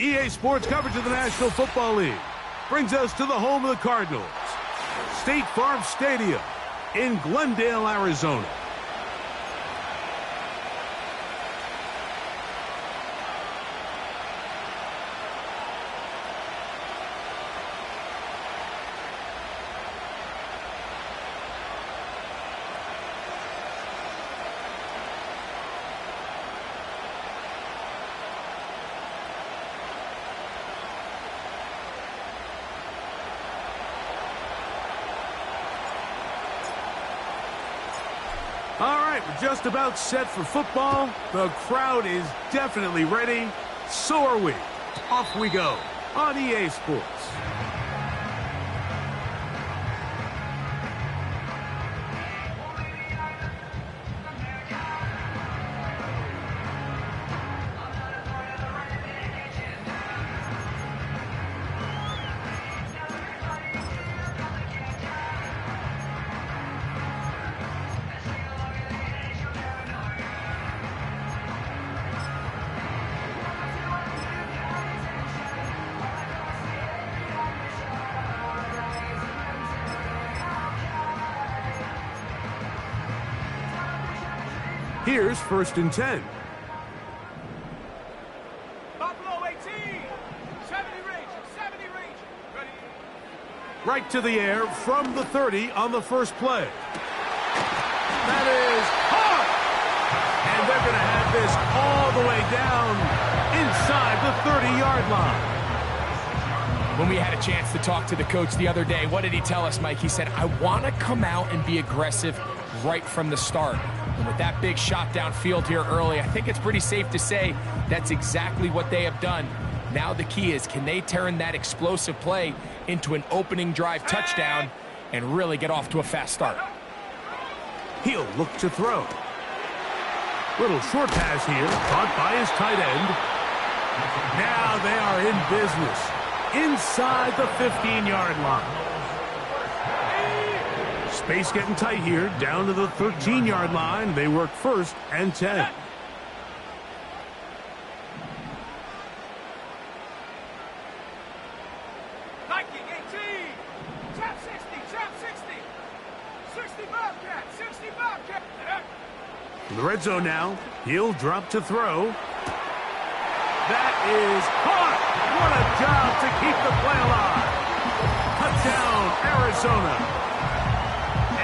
EA Sports coverage of the National Football League brings us to the home of the Cardinals, State Farm Stadium in Glendale, Arizona. All right, we're just about set for football. The crowd is definitely ready. So are we. Off we go on EA Sports. Here's 1st and 10. Buffalo 18, 70 range. Ready. Right to the air from the 30 on the first play. That is hard. And they're going to have this all the way down inside the 30-yard line. When we had a chance to talk to the coach the other day, what did he tell us, Mike? He said, I want to come out and be aggressive right from the start. And with that big shot downfield here early, I think it's pretty safe to say that's exactly what they have done. Now the key is, can they turn that explosive play into an opening drive touchdown and really get off to a fast start? He'll look to throw. Little short pass here, caught by his tight end. Now they are in business inside the 15-yard line. Space getting tight here, down to the 13-yard line. They work 1st and 10. Viking 18, trap 60, 60 Bobcat. In the red zone now, he'll drop to throw. That is caught. What a job to keep the play alive. Touchdown, Arizona.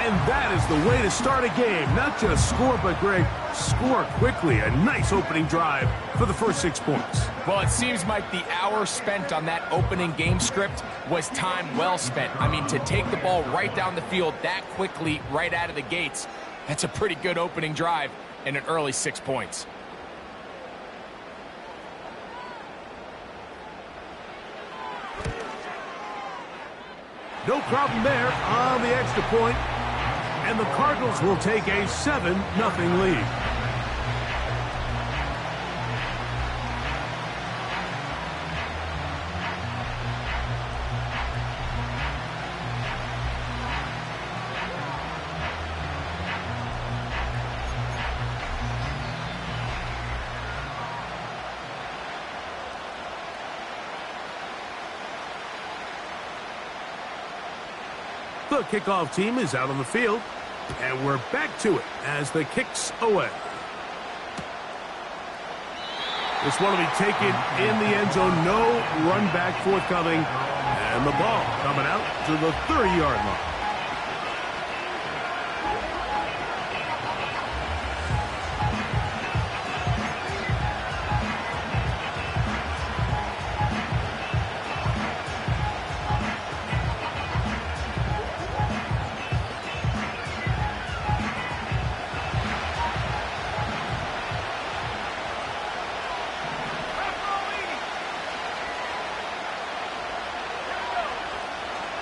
And that is the way to start a game. Not just score, but, Greg, score quickly. A nice opening drive for the first 6 points. Well, it seems like the hour spent on that opening game script was time well spent. I mean, to take the ball right down the field that quickly, right out of the gates, that's a pretty good opening drive and an early 6 points. No problem there on the extra point. And the Cardinals will take a 7-0 lead. The kickoff team is out on the field. And we're back to it as the kick's away. This one will be taken in the end zone. No run back forthcoming. And the ball coming out to the 30-yard line.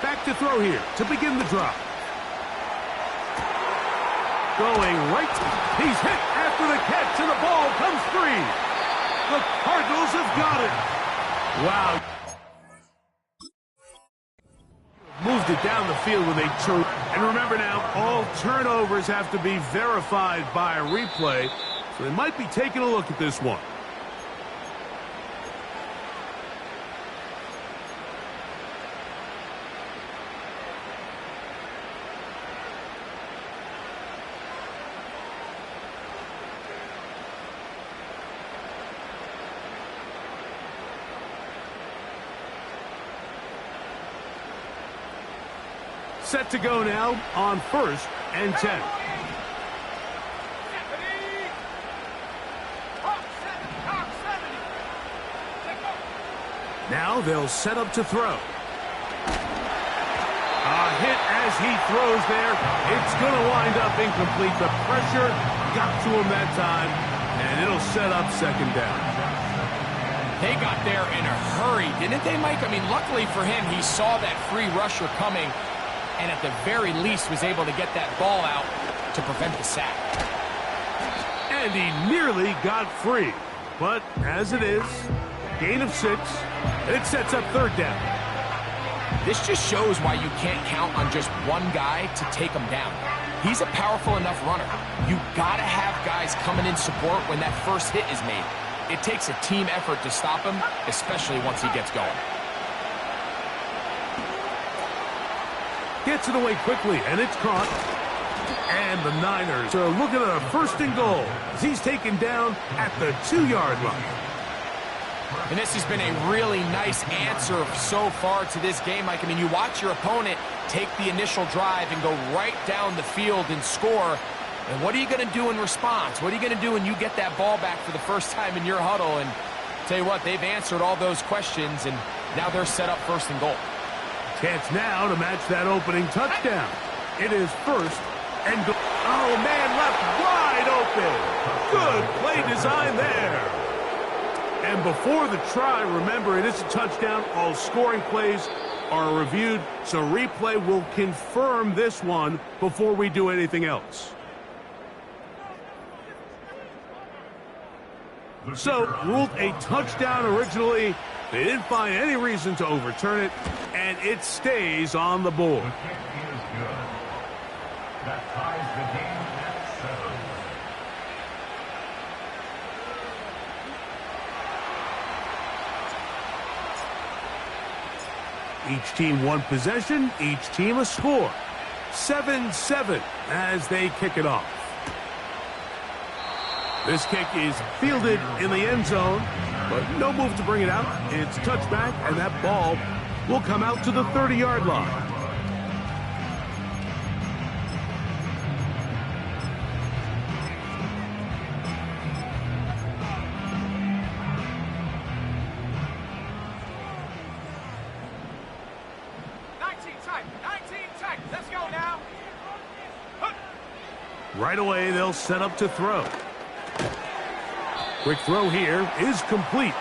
Back to throw here to begin the drive. Going right. He's hit after the catch, and the ball comes free. The Cardinals have got it. Wow. Moved it down the field with a turn. And remember now, all turnovers have to be verified by a replay. So they might be taking a look at this one. Set to go now on 1st and 10. Now they'll set up to throw. A hit as he throws there. It's going to wind up incomplete. The pressure got to him that time, and it'll set up 2nd down. They got there in a hurry, didn't they, Mike? I mean, luckily for him, he saw that free rusher coming, and at the very least was able to get that ball out to prevent the sack. And he nearly got free. But as it is, gain of 6, and it sets up 3rd down. This just shows why you can't count on just one guy to take him down. He's a powerful enough runner. You got to have guys coming in support when that first hit is made. It takes a team effort to stop him, especially once he gets going. Gets it away quickly, and it's caught. And the Niners are looking at a 1st and goal as he's taken down at the 2-yard line. And this has been a really nice answer so far to this game, Mike. I mean, you watch your opponent take the initial drive and go right down the field and score. And what are you going to do in response? What are you going to do when you get that ball back for the first time in your huddle? And tell you what, they've answered all those questions, and now they're set up 1st and goal. Chance now to match that opening touchdown. It is 1st and goal. Oh, man, left wide open. Good play design there. And before the try, remember, it is a touchdown. All scoring plays are reviewed, so replay will confirm this one before we do anything else. So, ruled a touchdown originally. They didn't find any reason to overturn it, and it stays on the board. That ties the game at 7. Each team one possession, each team a score. 7-7 as they kick it off. This kick is fielded in the end zone, but no move to bring it out. It's touchback, and that ball will come out to the 30-yard line. Let's go now. Right away, they'll set up to throw. Quick throw here is complete.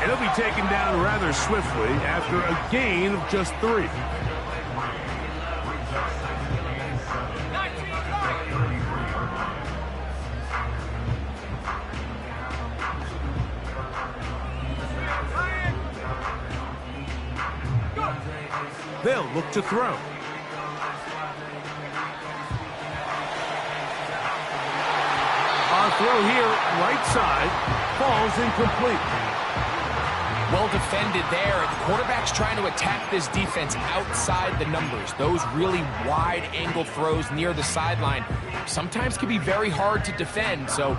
It'll be taken down rather swiftly after a gain of just 3. They'll look to throw. Our throw here, right side, falls incomplete. Well defended there. The quarterback's trying to attack this defense outside the numbers. Those really wide angle throws near the sideline sometimes can be very hard to defend, so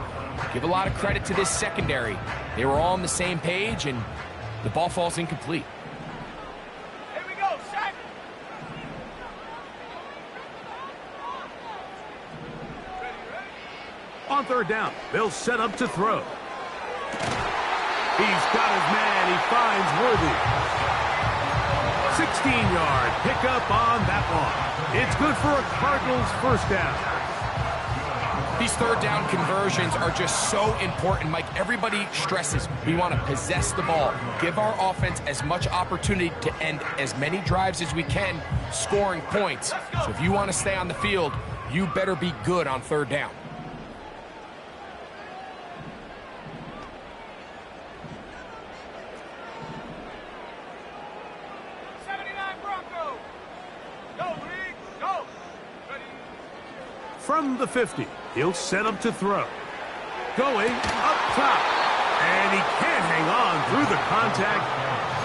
give a lot of credit to this secondary. They were all on the same page, and the ball falls incomplete. Here we go, set. On 3rd down, they'll set up to throw. He's got his man. He finds Worthy. 16-yard pickup on that one. It's good for a Cardinals 1st down. These 3rd down conversions are just so important, Mike. Everybody stresses we want to possess the ball, give our offense as much opportunity to end as many drives as we can, scoring points. So if you want to stay on the field, you better be good on 3rd down. From the 50, he'll set up to throw. Going up top, and he can't hang on through the contact.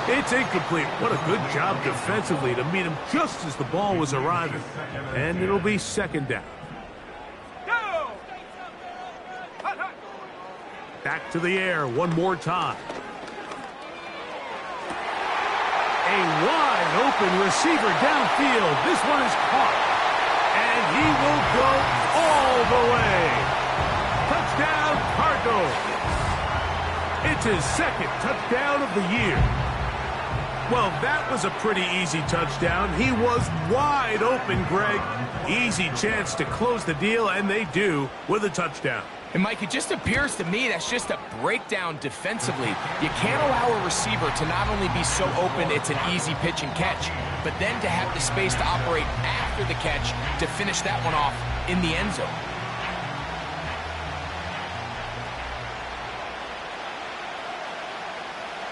It's incomplete. What a good job defensively to meet him just as the ball was arriving. And it'll be 2nd down. Go! Back to the air one more time. A wide open receiver downfield. This one is caught. And he will go all the way. Touchdown, Cardinals. It's his second touchdown of the year. Well, that was a pretty easy touchdown. He was wide open, Greg. Easy chance to close the deal, and they do with a touchdown. And, Mike, it just appears to me that's just a breakdown defensively. You can't allow a receiver to not only be so open it's an easy pitch and catch, but then to have the space to operate after the catch to finish that one off in the end zone.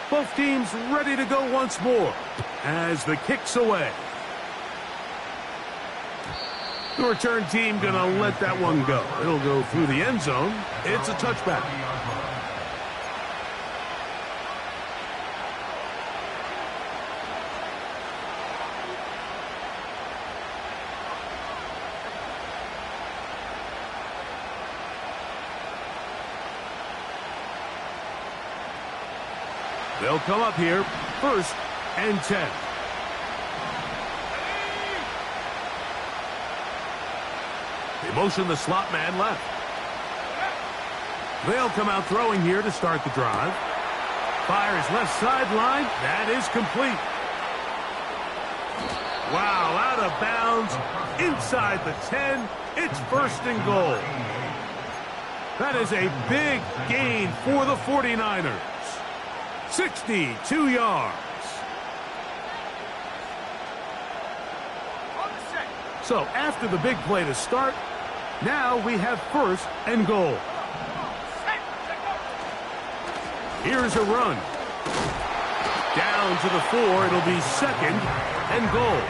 Both teams ready to go once more as the kick's away. The return team going to let that one go. It'll go through the end zone. It's a touchback. They'll come up here, 1st and 10. They motion the slot man left. They'll come out throwing here to start the drive. Fires left sideline. That is complete. Wow, out of bounds. Inside the 10. It's 1st and goal. That is a big gain for the 49ers. 62 yards. So after the big play to start, now we have 1st and goal. Here's a run. Down to the 4. It'll be 2nd and goal.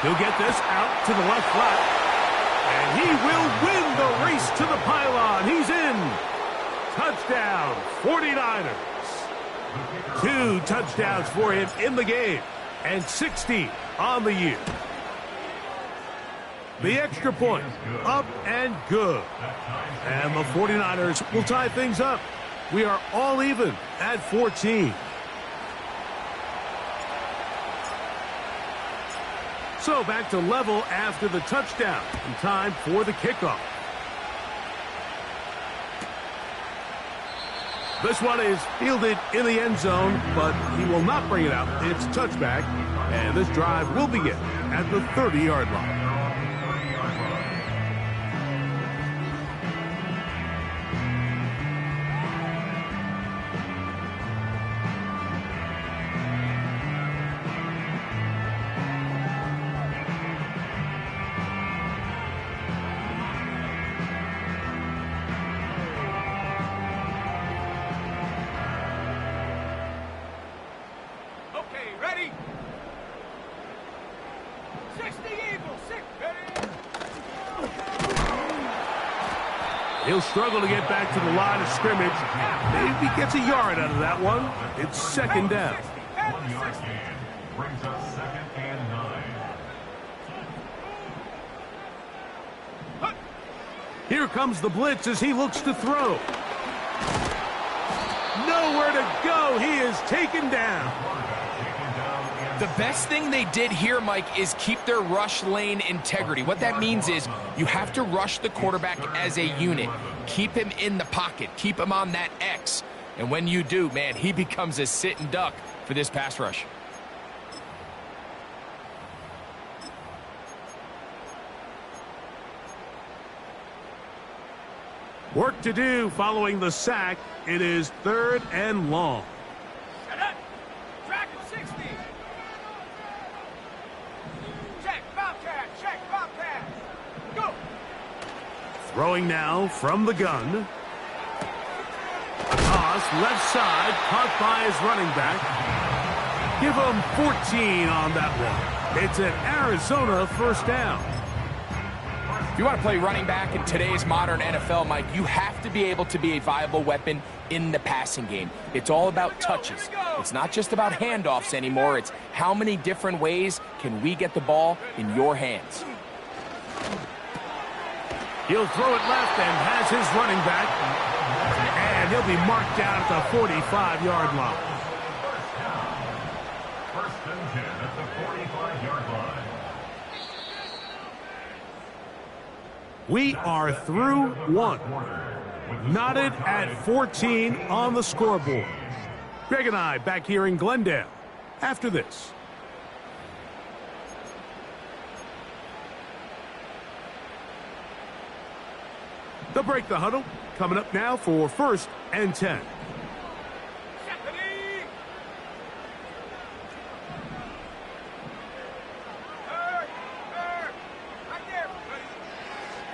He'll get this out to the left flat. And he will win the race to the pylon. He's in. Touchdown, 49ers. 2 touchdowns for him in the game. And 60 on the year. The extra point, up and good. And the 49ers will tie things up. We are all even at 14. So back to level after the touchdown. And time for the kickoff. This one is fielded in the end zone, but he will not bring it out. It's touchback, and this drive will begin at the 30-yard line. He'll struggle to get back to the line of scrimmage. Maybe gets a yard out of that one. It's 2nd down. 1-yard gain brings us 2nd and 9. Here comes the blitz as he looks to throw. Nowhere to go. He is taken down. The best thing they did here, Mike, is keep their rush lane integrity. What that means is you have to rush the quarterback as a unit. Keep him in the pocket. Keep him on that X. And when you do, man, he becomes a sitting duck for this pass rush. Work to do following the sack. It is 3rd and long. Set up. Track at 60. Check, Bobcat. Check, Bobcat. Go. Throwing now from the gun. Toss left side, caught by his running back. Give him 14 on that one. It's an Arizona 1st down. If you want to play running back in today's modern NFL, Mike, you have to be able to be a viable weapon in the passing game. It's all about touches. It's not just about handoffs anymore. It's how many different ways can we get the ball in your hands. He'll throw it left and has his running back. And he'll be marked down at the 45-yard line. First and 10 at the 45-yard line. We are through one. Knotted at 14 on the scoreboard. Greg and I back here in Glendale after this. They'll break the huddle. Coming up now for first and 10.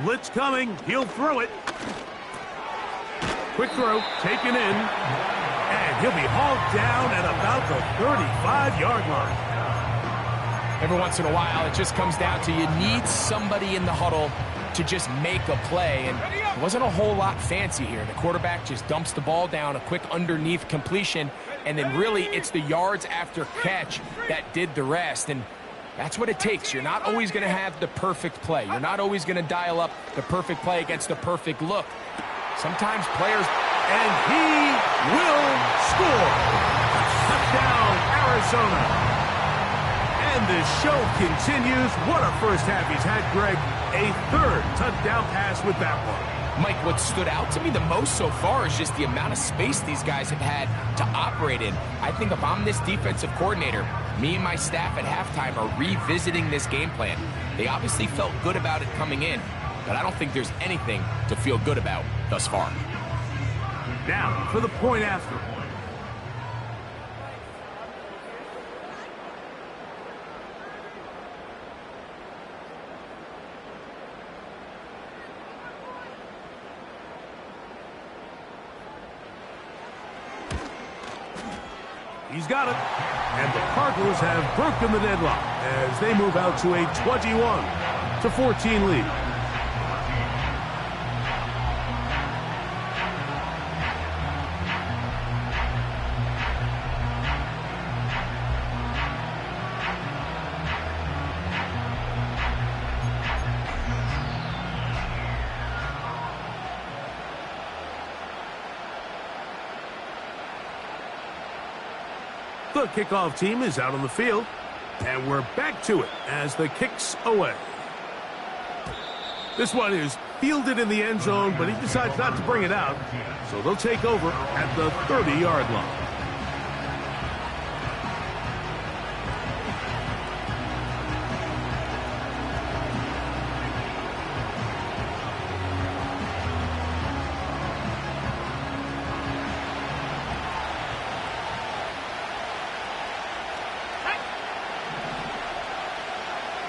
Blitz coming. He'll throw it. Quick throw, taken in. And he'll be hauled down at about the 35-yard line. Every once in a while, it just comes down to you need somebody in the huddle to just make a play. And it wasn't a whole lot fancy here. The quarterback just dumps the ball down, a quick underneath completion, and then really it's the yards after catch that did the rest. And that's what it takes. You're not always going to have the perfect play. You're not always going to dial up the perfect play against the perfect look. Sometimes players... And he will score. Touchdown, Arizona. And the show continues. What a first half he's had, Greg. A third touchdown pass with that one. Mike, what stood out to me the most so far is just the amount of space these guys have had to operate in. I think if I'm this defensive coordinator, me and my staff at halftime are revisiting this game plan. They obviously felt good about it coming in, but I don't think there's anything to feel good about thus far. Now for the point after. He's got it. And the Cardinals have broken the deadlock as they move out to a 21-14 lead. The kickoff team is out on the field, and we're back to it as the kick's away. This one is fielded in the end zone, but he decides not to bring it out, so they'll take over at the 30-yard line.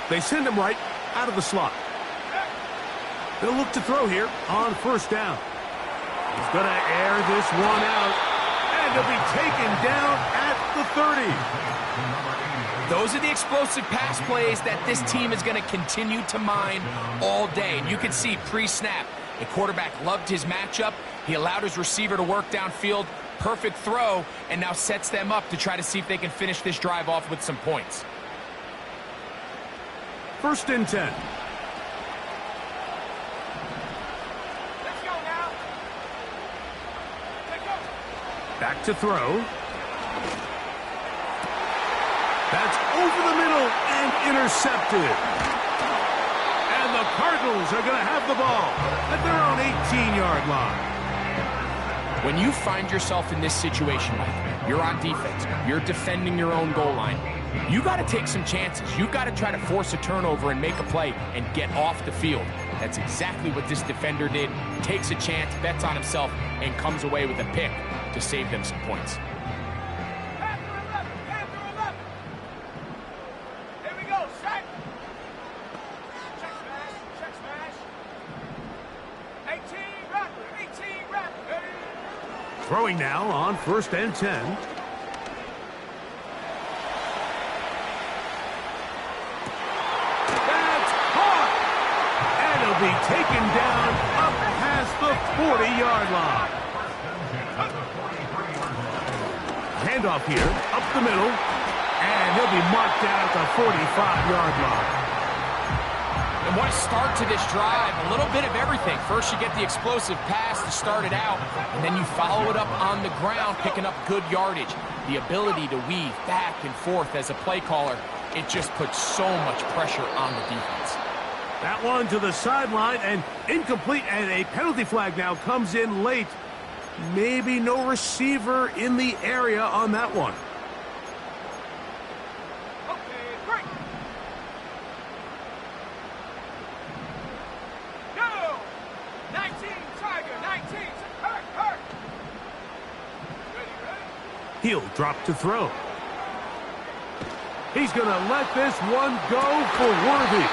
They send him right out of the slot. They'll look to throw here on first down. He's going to air this one out, and he'll be taken down at the 30. Those are the explosive pass plays that this team is going to continue to mine all day. And you can see pre-snap, the quarterback loved his matchup. He allowed his receiver to work downfield. Perfect throw, and now sets them up to try to see if they can finish this drive off with some points. First and 10. Let's go now. Let's go. Back to throw. That's over the middle and intercepted. And the Cardinals are going to have the ball at their own 18-yard line. When you find yourself in this situation, Mike, you're on defense, you're defending your own goal line, you got to take some chances. You've got to try to force a turnover and make a play and get off the field. That's exactly what this defender did. Takes a chance, bets on himself, and comes away with a pick to save them some points. Panther 11. Here we go, set. Check smash. 18 rapid. Throwing now on first and 10. he'll be taken down up past the 40-yard line. Handoff here, up the middle, and he'll be marked down at the 45-yard line. And what a start to this drive. A little bit of everything. First, you get the explosive pass to start it out, and then you follow it up on the ground, picking up good yardage. The ability to weave back and forth as a play caller, it just puts so much pressure on the defense. That one to the sideline and incomplete, and a penalty flag now comes in late. Maybe no receiver in the area on that one. Okay, break. Go. 19, Tiger, 19. Hurt. Ready. He'll drop to throw. He's going to let this one go for Worthy.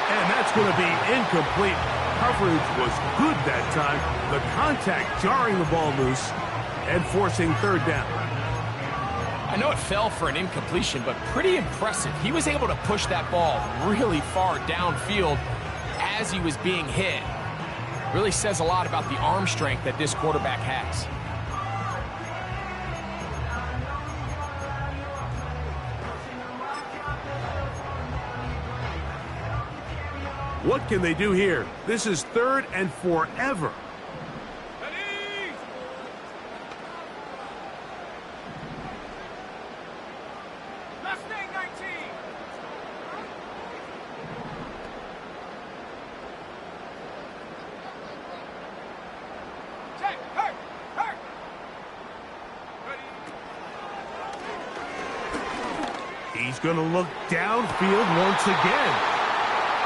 And that's going to be incomplete. Coverage was good that time. The contact jarring the ball loose and forcing third down. I know it fell for an incompletion, but pretty impressive. He was able to push that ball really far downfield as he was being hit. Really says a lot about the arm strength that this quarterback has. What can they do here? This is 3rd and forever. Ready. Last name 19. Check. Hurt. Ready. He's going to look downfield once again.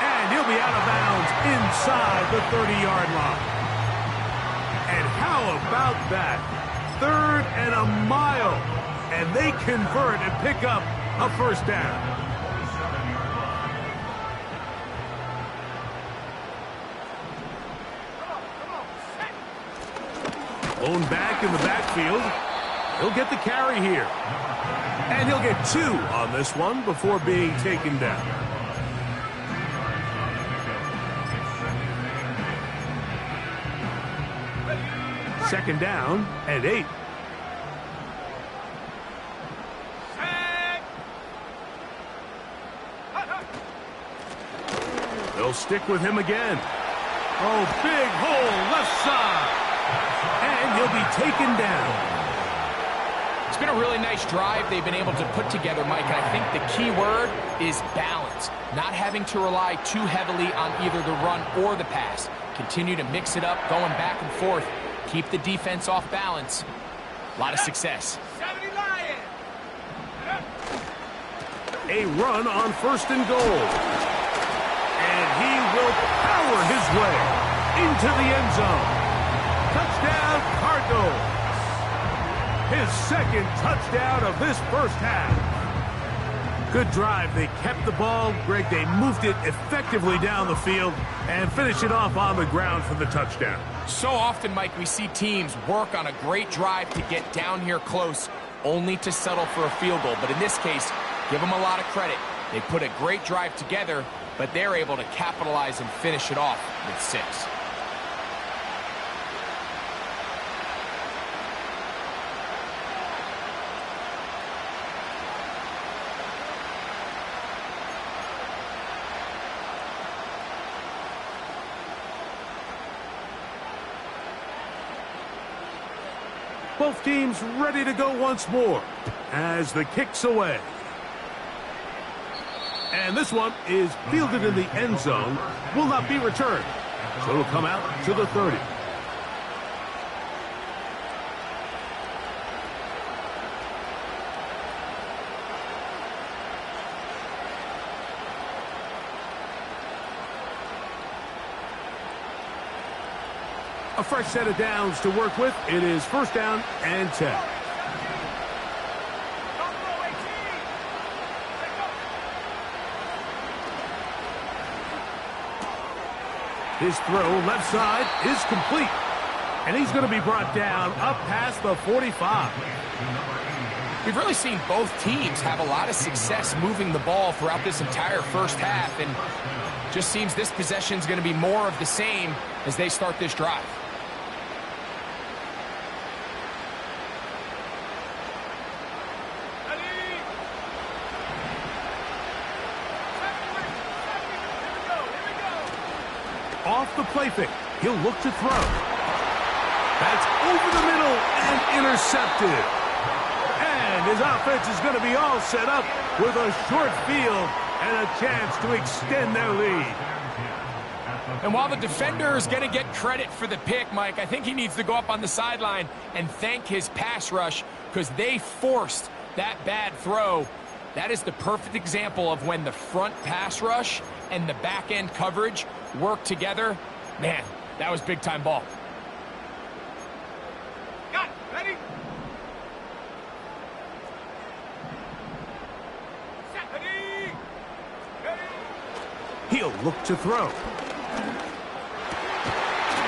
And he'll be out of bounds inside the 30-yard line. And how about that? 3rd and a mile. And they convert and pick up a first down. Blown back in the backfield. He'll get the carry here. And he'll get 2 on this one before being taken down. Second down and 8. They'll stick with him again. Oh, big hole left side. And he'll be taken down. It's been a really nice drive they've been able to put together, Mike, and I think the key word is balance. Not having to rely too heavily on either the run or the pass. Continue to mix it up, going back and forth. Keep the defense off balance. A lot of success. 70 Lion. A run on 1st and goal. And he will power his way into the end zone. Touchdown, Cardinals. His 2nd touchdown of this first half. Good drive. They kept the ball. Greg, they moved it effectively down the field and finished it off on the ground for the touchdown. So often, Mike, we see teams work on a great drive to get down here close, only to settle for a field goal. But in this case, give them a lot of credit. They put a great drive together, but they're able to capitalize and finish it off with 6. Both teams ready to go once more as the kick's away. And this one is fielded in the end zone, will not be returned. So it'll come out to the 30. A fresh set of downs to work with. It is 1st down and 10. His throw left side is complete. And he's going to be brought down up past the 45. We've really seen both teams have a lot of success moving the ball throughout this entire first half. And Just seems this possession's going to be more of the same as they start this drive. Off the play fake. He'll look to throw. That's over the middle and intercepted. And his offense is going to be all set up with a short field and a chance to extend their lead. And while the defender is going to get credit for the pick, Mike, I think he needs to go up on the sideline and thank his pass rush because they forced that bad throw. That is the perfect example of when the front pass rush and the back end coverage work together. Man, that was big time ball. Got it. Ready? Set. Ready? Ready? He'll look to throw.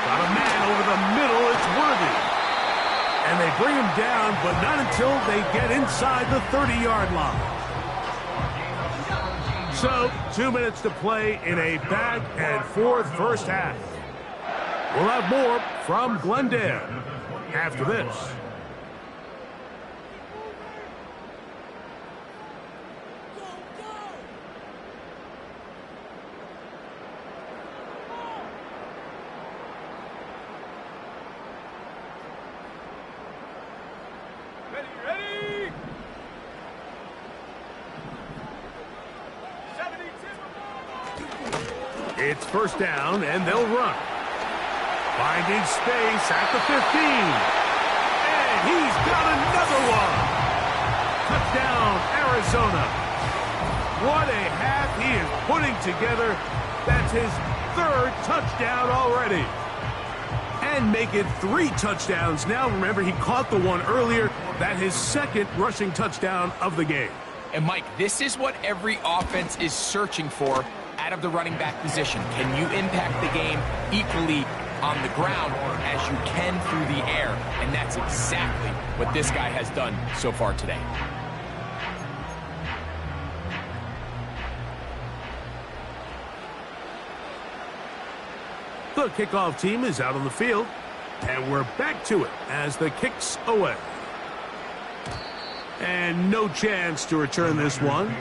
Got a man over the middle. It's Worthy. And they bring him down, but not until they get inside the 30-yard line. So, 2 minutes to play in a back-and-forth first half. We'll have more from Glendale after this. Ready? Ready? 72. It's first down, and they'll run. Finding space at the 15. And he's got another one. Touchdown, Arizona. What a half he is putting together. That's his third touchdown already. And make it 3 touchdowns now. Remember, he caught the one earlier. That's his second rushing touchdown of the game. And, Mike, this is what every offense is searching for out of the running back position. Can you impact the game equally on the ground as you can through the air? And that's exactly what this guy has done so far today. The kickoff team is out on the field, and we're back to it as the kick's away. And no chance to return this one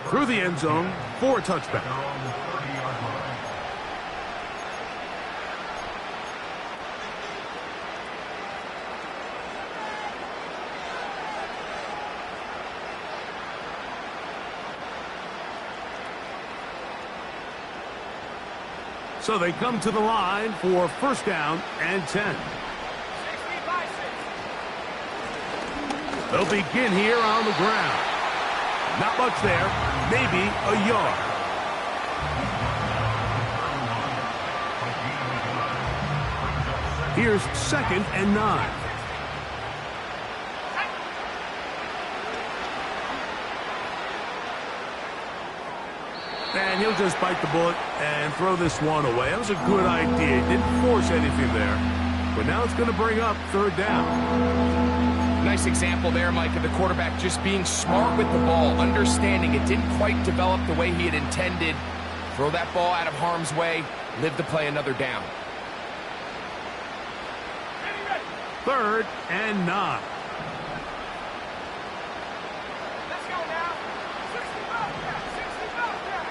through the end zone for a touchback. So they come to the line for first down and 10. 60 by 6. They'll begin here on the ground. Not much there, maybe a yard. Here's second and 9. And he'll just bite the bullet and throw this one away. That was a good idea. Didn't force anything there. But now it's going to bring up third down. Nice example there, Mike, of the quarterback just being smart with the ball, understanding it didn't quite develop the way he had intended. Throw that ball out of harm's way, live to play another down. Third and 9. Let's go now. 65 back. 65 back.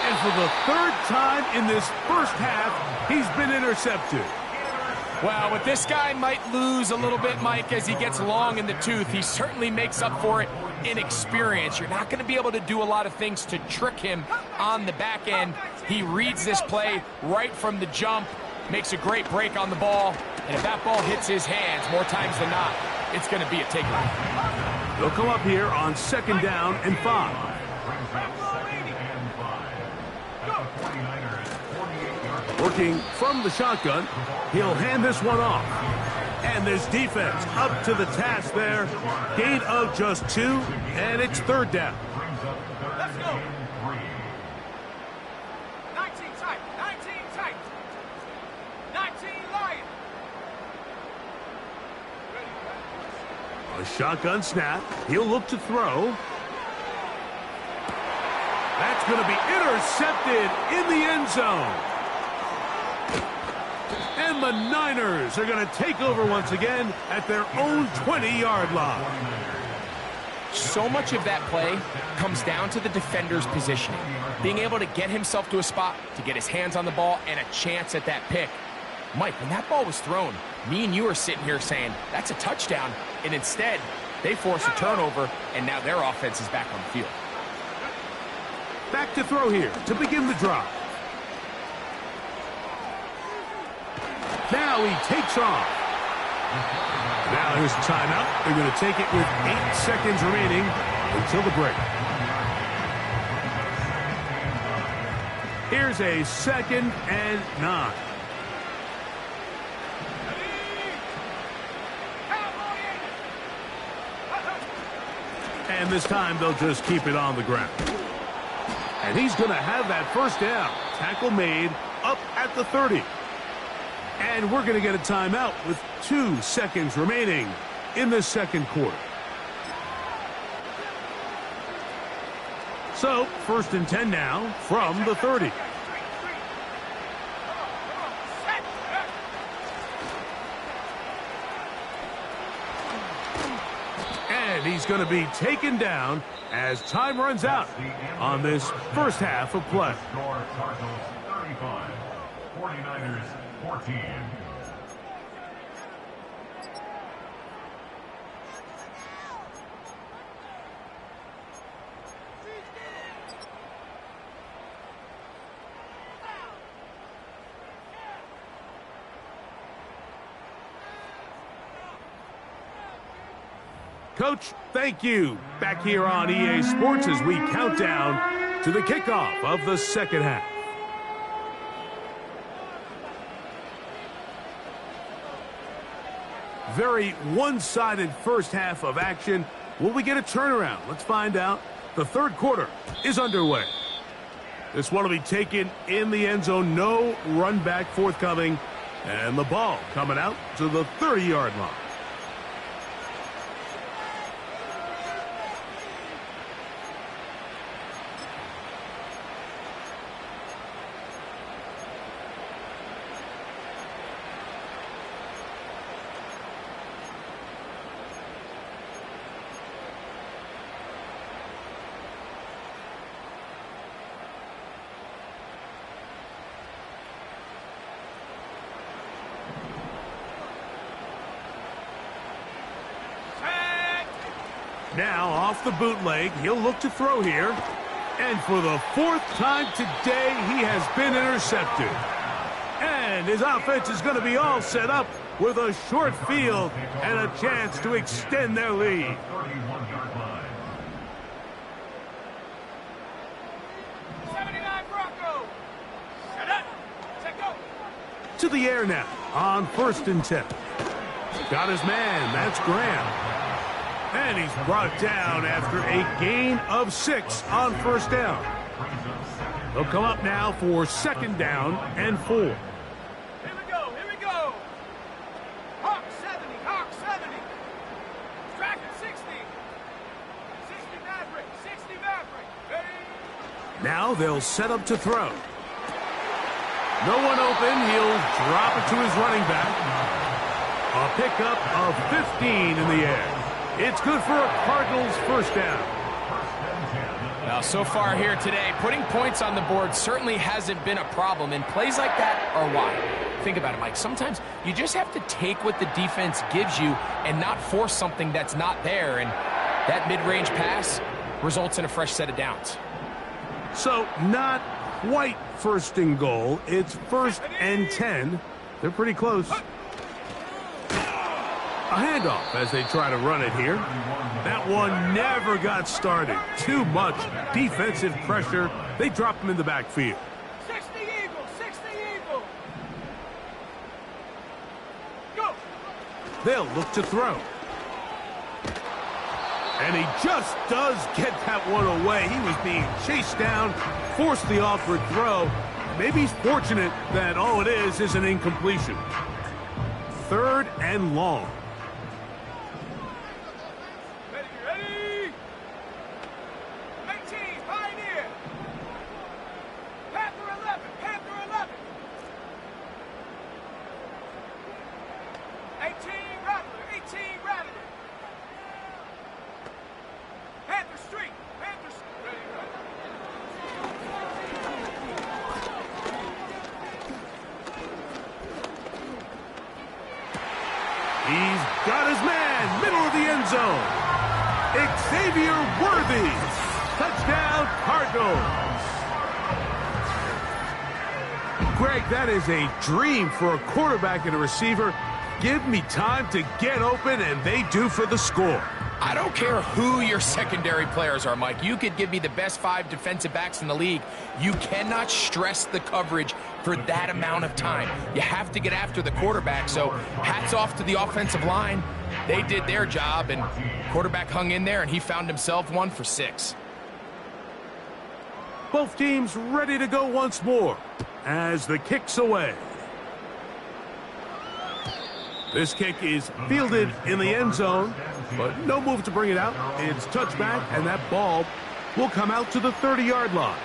And for the third time in this first half, he's been intercepted. Well, what this guy might lose a little bit, Mike, as he gets long in the tooth, he certainly makes up for it in experience. You're not going to be able to do a lot of things to trick him on the back end. He reads this play right from the jump, makes a great break on the ball, and if that ball hits his hands more times than not, it's going to be a takeaway. They'll come up here on second down and 5. Working from the shotgun, he'll hand this one off. And this defense up to the task there. Gain of just 2, and it's third down. Let's go. 19 tight. 19 tight. 19 Lion. A shotgun snap. He'll look to throw. That's going to be intercepted in the end zone. And the Niners are going to take over once again at their own 20-yard line. So much of that play comes down to the defender's positioning. Being able to get himself to a spot, to get his hands on the ball, and a chance at that pick. Mike, when that ball was thrown, me and you are sitting here saying, that's a touchdown. And instead, they force a turnover, and now their offense is back on the field. Back to throw here to begin the drive. Now he takes off. Now here's a timeout. They're going to take it with 8 seconds remaining until the break. Here's a 2nd and 9. And this time they'll just keep it on the ground. And he's going to have that first down. Tackle made up at the 30. And we're going to get a timeout with 2 seconds remaining in the second quarter. So, 1st and 10 now from the 30. And he's going to be taken down as time runs out on this first half of play. Score Cardinals 35, 49ers 14. Coach, thank you. Back here on EA Sports as we count down to the kickoff of the second half. Very one-sided first half of action. Will we get a turnaround? Let's find out. The third quarter is underway. This one will be taken in the end zone. No run back forthcoming. And the ball coming out to the 30-yard line. Now off the bootleg, he'll look to throw here. And for the 4th time today, he has been intercepted. And his offense is going to be all set up with a short field and a chance to extend their lead. 31-yard line. 79 Bronco. Set up. Set go. To the air now on 1st and 10. Got his man. That's Graham. And he's brought down after a gain of 6 on 1st down. They'll come up now for 2nd down and 4. Here we go. Here we go. Hawk 70. Hawk 70. Striker 60. 60 Maverick. 60 Maverick. Ready? Now they'll set up to throw. No one open. He'll drop it to his running back. A pickup of 15 in the air. It's good for a Cardinals first down. Now, so far here today, putting points on the board certainly hasn't been a problem, and plays like that are why. Think about it, Mike. Sometimes you just have to take what the defense gives you and not force something that's not there, and that mid-range pass results in a fresh set of downs. So, not quite 1st and goal. It's 1st and 10. They're pretty close. A handoff as they try to run it here. That one never got started. Too much defensive pressure. They drop him in the backfield. 60 Eagle. 60 Eagle. Go. They'll look to throw. And he just does get that one away. He was being chased down, forced the awkward throw. Maybe he's fortunate that all it is an incompletion. 3rd and long. Got his man, middle of the end zone. Xavier Worthy. Touchdown, Cardinals. Greg, that is a dream for a quarterback and a receiver. Give me time to get open, and they do for the score. I don't care who your secondary players are, Mike. You could give me the best 5 defensive backs in the league. You cannot stress the coverage for that amount of time. You have to get after the quarterback, so hats off to the offensive line. They did their job, and quarterback hung in there, and he found himself 1 for 6. Both teams ready to go once more as the kick's away. This kick is fielded in the end zone, but no move to bring it out. It's touchback, and that ball will come out to the 30-yard line.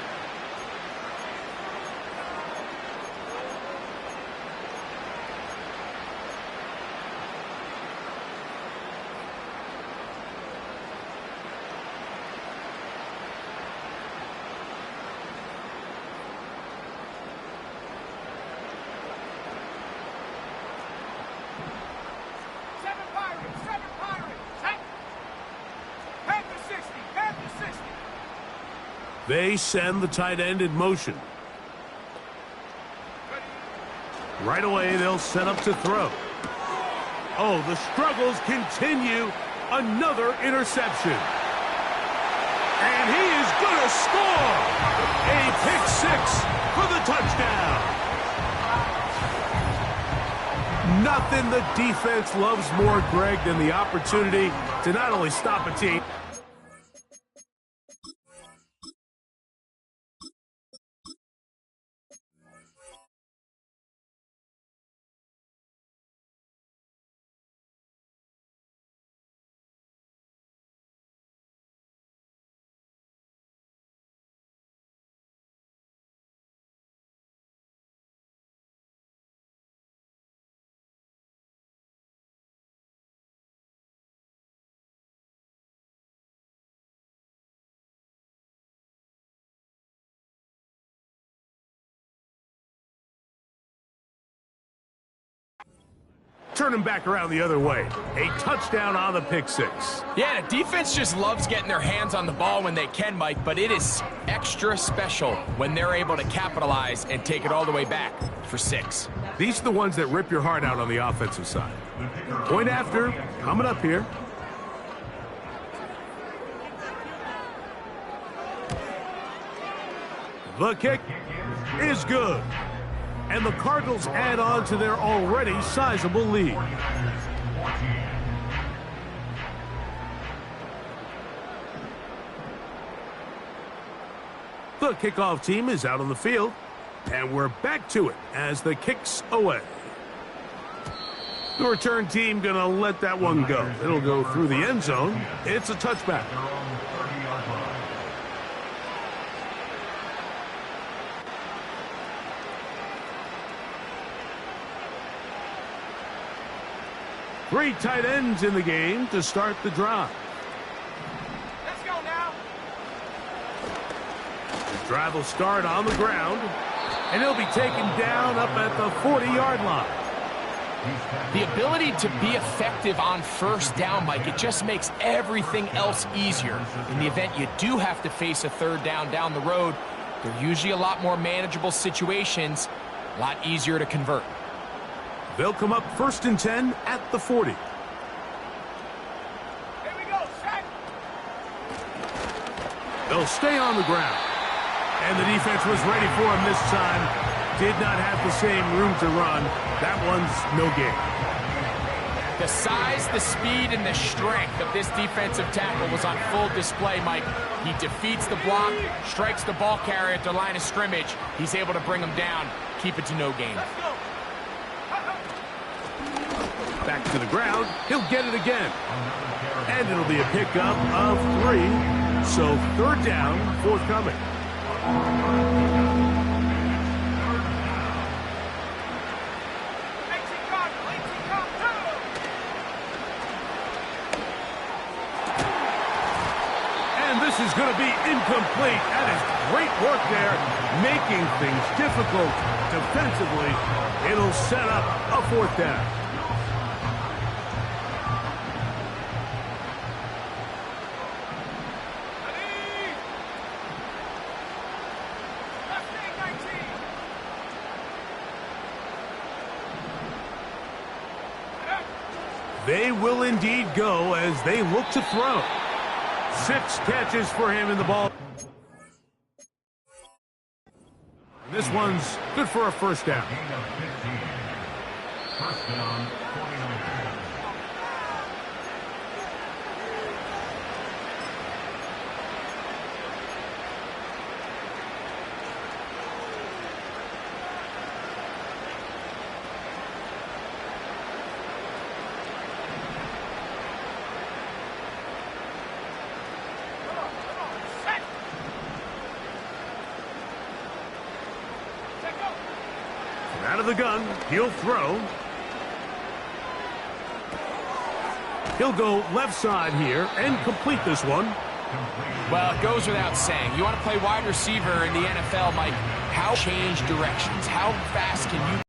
They send the tight end in motion. Right away, they'll set up to throw. Oh, the struggles continue. Another interception. And he is going to score. A pick 6 for the touchdown. Nothing the defense loves more, Greg, than the opportunity to not only stop a team. Turn him back around the other way. A touchdown on the pick 6. Yeah, the defense just loves getting their hands on the ball when they can, Mike, but it is extra special when they're able to capitalize and take it all the way back for 6. These are the ones that rip your heart out on the offensive side. Point after, coming up here. The kick is good. And the Cardinals add on to their already sizable lead. The kickoff team is out on the field, and we're back to it as the kick's away. The return team going to let that one go. It'll go through the end zone. It's a touchback. Three tight ends in the game to start the drive. Let's go now. The drive will start on the ground, and he'll be taken down up at the 40-yard line. The ability to be effective on first down, Mike, it just makes everything else easier. In the event you do have to face a third down the road, they're usually a lot more manageable situations, a lot easier to convert. They'll come up 1st and 10 at the 40. Here we go, set. They'll stay on the ground. And the defense was ready for him this time. Did not have the same room to run. That one's no gain. The size, the speed, and the strength of this defensive tackle was on full display, Mike. He defeats the block, strikes the ball carrier at the line of scrimmage. He's able to bring him down, keep it to no gain. Let's go. Back to the ground. He'll get it again. And it'll be a pickup of 3. So 3rd down forthcoming. And this is going to be incomplete. That is great work there, making things difficult defensively. It'll set up a 4th down. They will indeed go as they look to throw. 6 catches for him in the ball. This one's good for a first down. Gain of 15. First down, 49ers. Out of the gun, he'll throw. He'll go left side here and complete this one. Well, it goes without saying. You want to play wide receiver in the NFL, Mike, how change directions? How fast can you